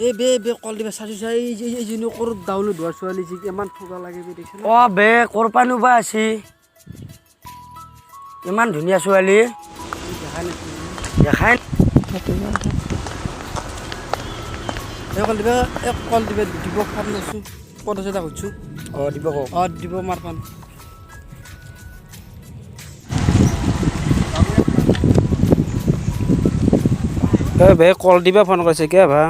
এই বে কল দিবা চাচু চাই এই জন্য কৰ ডাউনলোড হোৱাৰ ছোৱালী যি ইমান ঠগা লাগে বে দেখিছ অ বে কৰ পানো বা আছি ইমান ধুনীয়া ছোৱালী দেখাই কল দিবা দিব খাম লৈছোঁ পঞ্চাছ এটা সুধিছোঁ দিব কওক দিব মাৰ পান বে কল দিবা ফোন কৰিছে কিয় ভা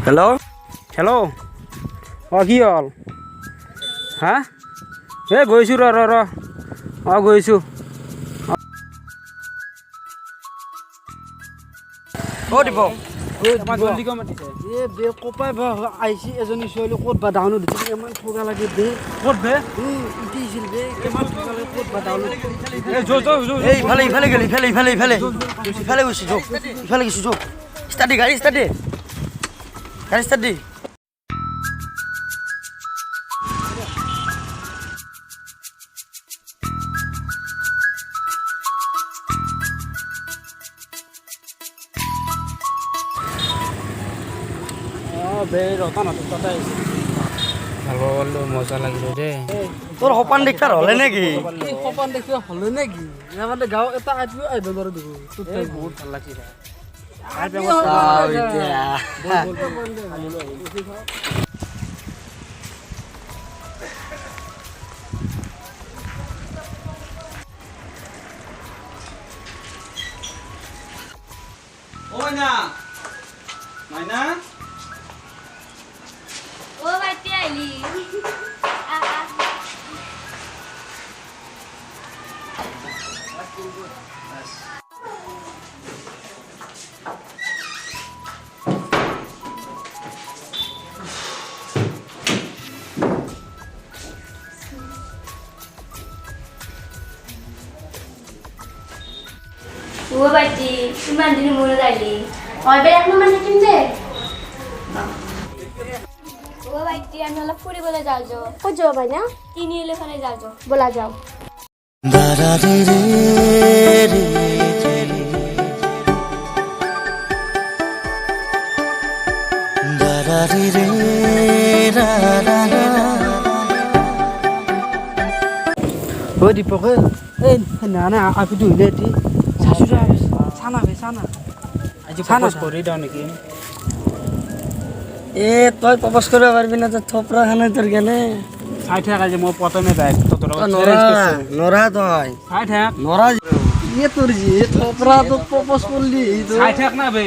হেল্ল' হেল্ল' কি হ'ল হা গৈছোঁ ৰ গৈছোঁ দিব কপাই আহিছে এজনী ছোৱালী ক'ত বা ডাউনলোড দিছে ইমান ঠগা লাগে বে ক'ত বে উঠিছিল বে ইমান ঠগা লাগে ক'ত বা ডাউনলোড ইফালে গৈছোঁ ইফালে গৈছোঁ যো গাড়ী ষ্টাৰ্ট দি মজা লাগিব দেই তোৰ সপান দেখাৰ হ'লে নেকি সপান দেখিব হ'লে নেকি মানে গাঁও এটা আহিব নোৱাৰো দেখো বহুত ভাল লাগিছে মাইনা ও বাইতে আইলি ও বাইতে ইমান দিন মনে যাইলি অইবে এক নম্বর থাকিম দে ও বাইতে আমি অলপ ফুৰিবলৈ যাওঁ ক'ত যাব বাইনা তিনিআলি ফালে যাওঁ ব'লা যাওঁ ঐ দীপক এই না আপিটো উলিয়াই দি চাচু চানা আজি প্ৰপ'জ কৰি দিওঁ নেকি তই প্ৰপ'জ কৰিব পাৰিবি না থপৰা খানে তোৰ কেনে চাই থাক আজি মই প্ৰথমে যাই নৰা তই চাই থাক নৰা তোৰ যি থপৰা তোক প্ৰপ'জ কৰিলি চাই থাক না বে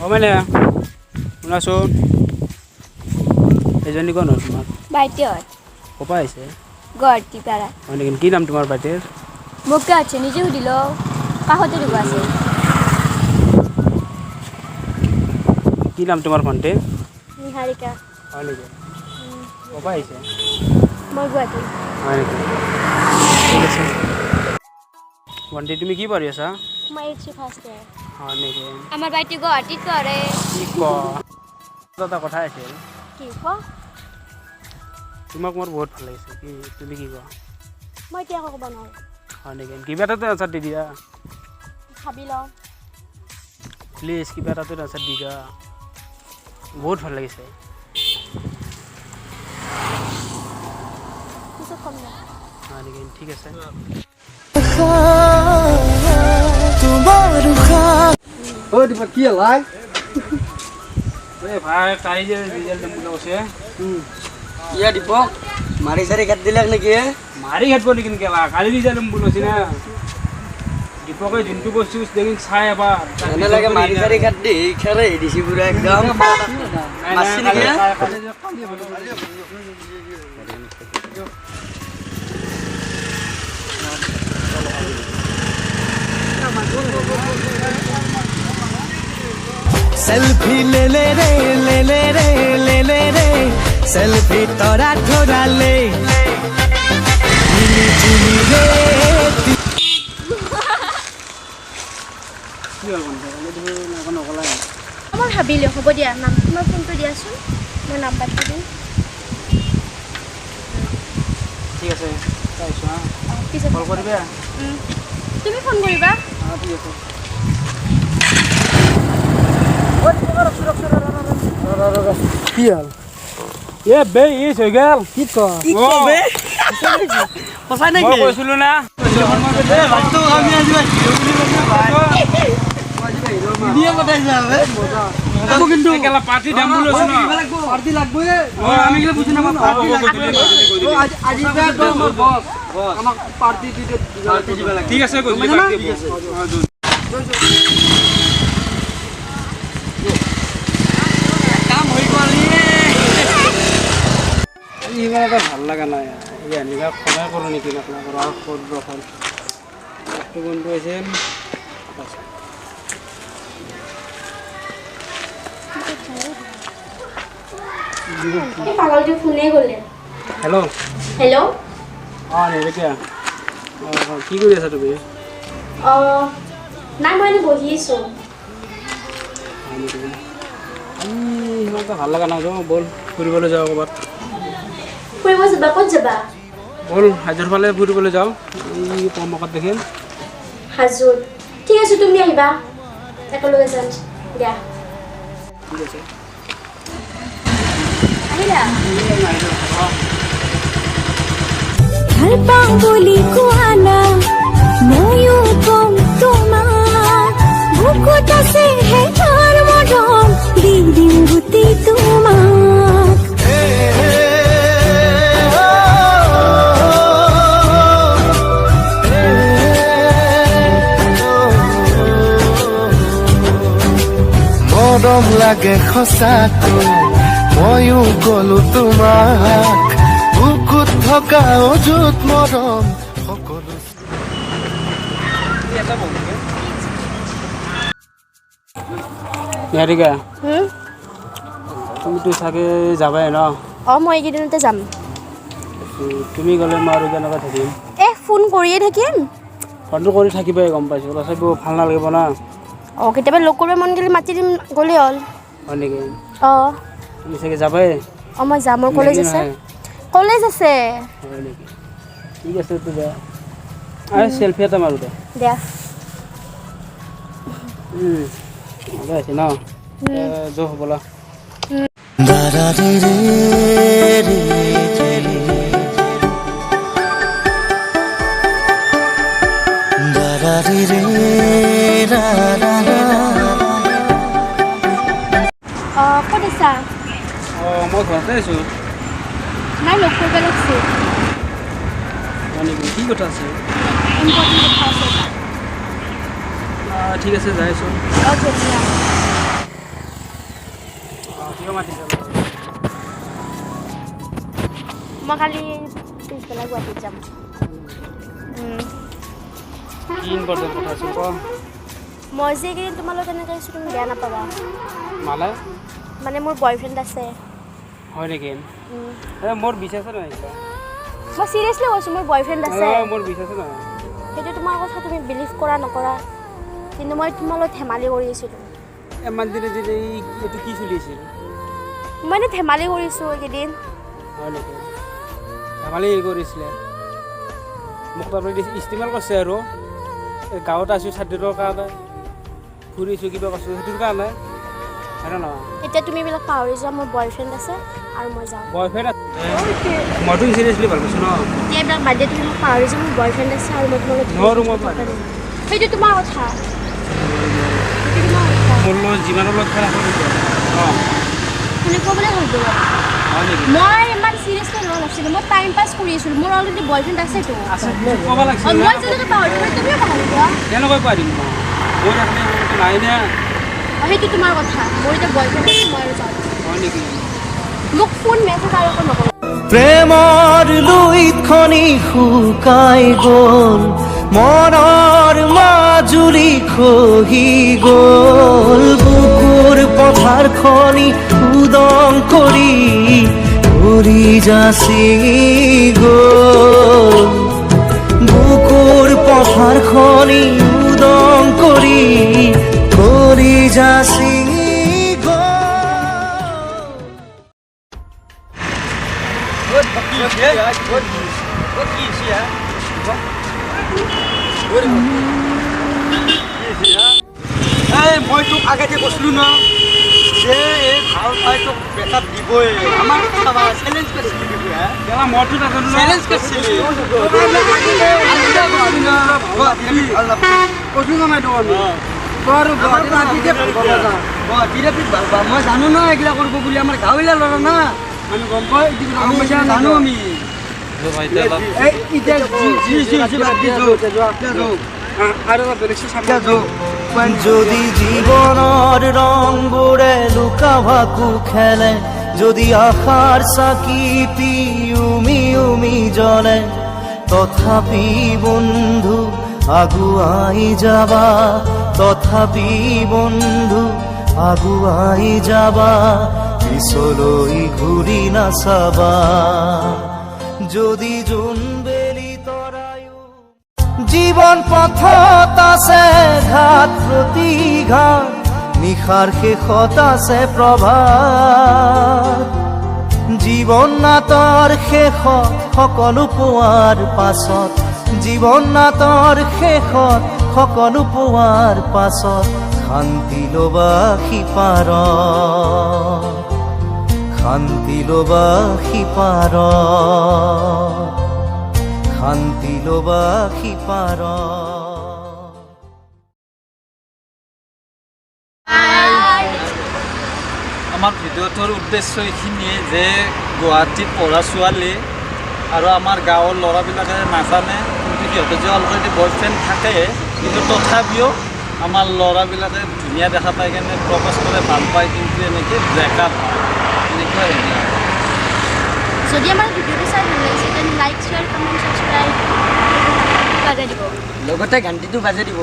মানে শুনাচোন এজনী কোন হ'ল তোমাৰ বাইতে হয় ক'পা আহিছে গুৱাহাটী পাৰা হয় নেকি কি নাম তোমাৰ বাইদেউৰ মোকে আছে নিজে সুধিল কাষতে দিব আছে কি নাম তোমাৰ ভণ্টি নিহাৰিকা হয় নেকি ক'পা আহিছে মই গুৱাহাটী হয় নেকি ঠিক আছে ভণ্টি তুমি কি পঢ়ি আছা মই এইচি ফাৰ্ষ্ট ইয়াৰ হয় নেকি আমাৰ বাইতে গুৱাহাটীত পঢ়ে কি এটা কথা আছিল কি ক তোমাক মোৰ বহুত ভাল লাগিছে কি তুমি কি কোৱা মই এতিয়া ক'ব নোৱাৰোঁ হয় নেকি কিবা এটাতো আনচাৰ দি দিয়া ভাবি লওঁ প্লিজ কিবা এটাতো আনচাৰ দি দিয়া বহুত ভাল লাগিছে পিছত কম দে হয় নেকি ঠিক আছে ঐ দীপক কি হ'ল ভাই তাই যে ৰিজাল্ট দিম বুলি কৈছে ইয়া দীপক মাৰি চাৰি কাট দিলাক নেকি মাৰি ঘাটব নেকি কেলা কালি ৰিজাল্ট দিম বুলি কৈছে না দীপকে দিনটো বস্তু দেখি চাই এবাৰ এনে লাগে মাৰি চাৰি কাট দি খেৰে দিছি পুৰা একদম মাছি নেকি सेल्फी ले ले रे ले ले रे ले ले रे सेल्फी तोरा थोड़ा ले मिली जुली रे আমাৰ ভাবিলোঁ হ'ব দিয়া তোমাৰ ফোনটো দিয়াচোন মই নাম্বাৰটো দিম ঠিক আছে চাইছো হা পিছত কল কৰিবা তুমি ফোন কৰিবা ঠিক আছে কি হ'ল এ বে ইস হৈ গেল কি কয় কি কবে সঁচা নেকি মই কৈছিলো না ভাতটো আমি আজি ভিডিঅ' বনাইছে হবে মজা কিন্তু একেলা পাৰ্টি দাম বুলি আছো না পাৰ্টি লাগবই আমি গিলা বুজি নাপাওঁ পাৰ্টি লাগবই আজি তো আমাৰ বস আমাক পাৰ্টি দিবা লাগে ঠিক আছে কৈছো পাৰ্টি কাম হৈ গ'ল ইমান এটা ভাল লগা নাই এনেকুৱা সদায় কৰোঁ নেকি নাপালা কৰা ক'ত ৰখাল একটু বন্ধু আছে পাগলটো ফোনে গ'লে হেল্ল' হেল্ল' অঁ নিৰকিয়া অঁ কি কৰি আছা তুমি নাই মই এনেই বহি আছোঁ ইমান এটা ভাল লগা নাই যাওঁ ব'ল ফুৰিবলৈ যাওঁ ক'ৰবাত ফুৰিব যাবা ক'ত যাবা ব'ল হাজোৰ ফালে ফুৰিবলৈ যাওঁ এই পম্পকাত দেখিম হাজোত ঠিক আছে তুমি আহিবা একেলগে যাম দিয়া ঠিক আছে আহিলা ভাল পাওঁ বুলি কোৱা না ময়ো কম তোমাক বুকুত আছে হেঁতৰ মৰম দি দিম গোটি তোমাক মৰম লাগে সঁচাকৈ ময়ো গলো তোমাক বুকুত থকা অযুত মৰম সকলো নিহাৰিকা তুমিতো চাগে যাবাই ন অঁ মই এইকেইদিনতে যাম তুমি গ'লে মই আৰু কেনেকৈ থাকিম ফোন কৰিয়ে থাকিম ফোনটো কৰি থাকিবাই গম পাইছোঁ তথাপিও ভাল নালাগিব না অঁ কেতিয়াবা লগ কৰিব মন গ'লে মাতি দিম গ'লে হ'ল হয় নেকি অঁ তুমি চাগে যাবাই অঁ মই যাম মোৰ কলেজ আছে কলেজ আছে হয় নেকি ঠিক আছে তো যা আৰু চেল্ফি এটা মাৰো দে দিয়া মজা আছে ন যো ব'লা অঁ ক'ত আছা অঁ মই ঘৰতে আছোঁ নাই লগ কৰিব লাগিছে হয় নেকি কি কথা আছে ইম্পৰ্টেণ্ট কথা আছে ঠিক আছে যাই আছোঁ অঁ ধন্যবাদ কিয় মাতিছা মই কালি পিছবেলা গুৱাহাটীত যাম কি ইম্পৰ্টেণ্ট কথা আছে ক মই যে এইকেইদিন তোমাৰ লগত এনেকৈ আছোঁ তুমি বেয়া নাপাবা মালে মানে মোৰ বয়ফ্ৰেণ্ড আছে হয় নেকি মোৰ বিশ্বাসে নহয় মই চিৰিয়াছলি কৈছোঁ মোৰ বয়ফ্ৰেণ্ড আছে মোৰ বিশ্বাসে নহয় সেইটো তোমাৰ কথা তুমি বিলিভ কৰা নকৰা কিন্তু মই তোমাৰ লগত ধেমালি কৰি আছিলোঁ ইমান দিনে যে এইটো কি চলি আছিল মই এনেই ধেমালি কৰিছোঁ এইকেইদিন হয় নেকি ধেমালি কৰিছিলে মোক তাৰমানে ইষ্টিমেল কৰিছে আৰু এই গাঁৱত আছোঁ চাৰ্টিফিকেটৰ কাৰণে ফুৰিছোঁ কিবা কৰিছোঁ সেইটোৰ কাৰণে হয় নে নহয় এতিয়া তুমি এইবিলাক পাহৰি যোৱা মোৰ বয়ফ্ৰেণ্ড আছে আৰু মই যাওঁ বয়ফ্ৰেণ্ড আছে মইতো চিৰিয়াছলি ভাল পাইছোঁ ন এতিয়া এইবিলাক বাদ দিয়া তুমি মোক পাহৰি যোৱা মোৰ বয়ফ্ৰেণ্ড আছে আৰু মই তোমালোক নোৱাৰোঁ মই সেইটো তোমাৰ কথা মোৰ লগত যিমানৰ লগত খেলা কৰিছোঁ অঁ সেনেকুৱা বোলে হৈ গ'ল হয় নেকি মই ইমান চিৰিয়াছলি লোৱা নাছিলোঁ মই টাইম পাছ কৰি আছিলোঁ মোৰ অলৰেডি বয়ফ্ৰেণ্ড আছেতো আছে ক'ব লাগিছিল মই যেনেকৈ পাহৰি যোৱা তুমিও পাহৰি যোৱা কেনেকৈ পাৰিম মই মোৰ এখানে নাই নে সেইটো তোমাৰ কথা মোৰ এতিয়া বয়ফ্ৰেণ্ড আছে মই আৰু যাওঁ হয় নেকি মোক ফোন মেছেজ আৰু একো নকৰোঁ প্ৰেমৰ লুইতখনি শুকাই গ'ল মনৰ মাজুলী খহি গ'ল বুকুৰ পথাৰখনি উদং কৰি কৰি যাচি গ'ল বুকুৰ পথাৰখনি উদং কৰি কৰি যাচি গ'ল মই তোক আগতে কৈছিলোঁ ন যে এই ভাল পাই তোক বেটাত দিবই আমাৰ চেলেঞ্জ কৰিছিলি মইতো নাজানো চেলেঞ্জ কৰিছিলি কৈছোঁ নাই তোক আমি মই জানো ন এইগিলা কৰিব বুলি আমাৰ গাঁৱলীয়া ল'ৰা না আমি গম পাওঁ জানো আমি যদি জীবনৰ ৰংবোৰে লুকা ভাকু খেলে যদি আশাৰ চাকিটি উমি উমি জ্বলে তথাপি বন্ধু আগুৱাই যাবা তথাপি বন্ধু আগুৱাই যাবা পিছলৈ ঘূৰি নাচাবা যদি জোনবেলি তৰায়ো জীৱন পথত আছে ঘাট প্ৰতিঘাট নিশাৰ শেষত আছে প্ৰভাত জীৱন নাটৰ শেষত সকলো পোৱাৰ পাছত জীৱন নাটৰ শেষত সকলো পোৱাৰ পাছত শান্তি ল'বা সিপাৰ শান্তি ল'বা সিপাৰ শান্তি ল'বা সিপাৰ আমাৰ ভিডিঅ'টোৰ উদ্দেশ্য এইখিনিয়ে যে গুৱাহাটীত পঢ়া ছোৱালী আৰু আমাৰ গাঁৱৰ ল'ৰাবিলাকে নাজানে কিন্তু সিহঁতে যে অলৰেডি বয়ফ্ৰেণ্ড থাকে কিন্তু তথাপিও আমাৰ ল'ৰাবিলাকে ধুনীয়া দেখা পাই কেনে প্ৰপ'জ কৰে ভাল পায় কিন্তু এনেকৈ ব্ৰেকআপ হয় এনেকুৱা যদি আমাৰ ভিডিঅ'টো চাই ভাল লাগিছে তেন্তে লাইক শ্বেয়াৰ কমেণ্ট ছাবস্ক্ৰাইব বাজাই দিব লগতে ঘণ্টিটো বাজাই দিব